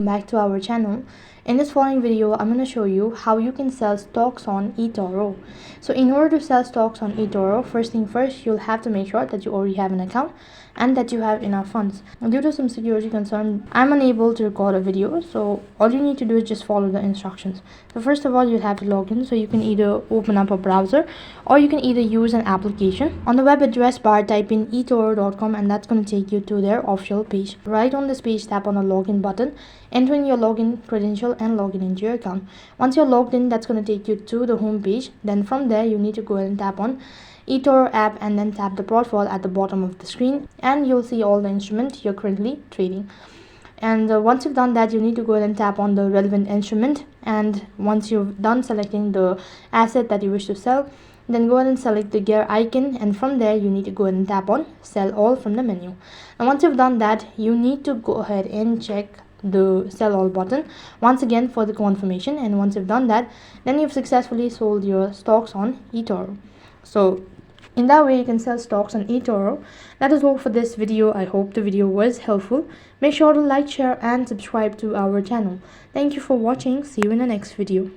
Back to our channel. In this following video, I'm going to show you how you can sell stocks on Etoro. So in order to sell stocks on Etoro, first thing first, you'll have to make sure that you already have an account and that you have enough funds. Due to some security concern, I'm unable to record a video, so all you need to do is just follow the instructions. So first of all, you'll have to log in. So you can either open up a browser or you can either use an application. On the web address bar, type in etoro.com and that's going to take you to their official page. Right on this page, tap on the login button, enter in your login credential and log in into your account. Once you're logged in, that's going to take you to the home page. Then from there, you need to go ahead and tap on Etoro app and then tap the profile at the bottom of the screen, and you'll see all the instrument you're currently trading. And once you've done that, you need to go ahead and tap on the relevant instrument, and once you've done selecting the asset that you wish to sell, then go ahead and select the gear icon, and from there you need to go ahead and tap on sell all from the menu. And once you've done that, you need to go ahead and check the sell all button once again for the confirmation. And once you've done that, then you've successfully sold your stocks on Etoro. So in that way, you can sell stocks on Etoro. That is all for this video. I hope the video was helpful. Make sure to like, share and subscribe to our channel. Thank you for watching. See you in the next video.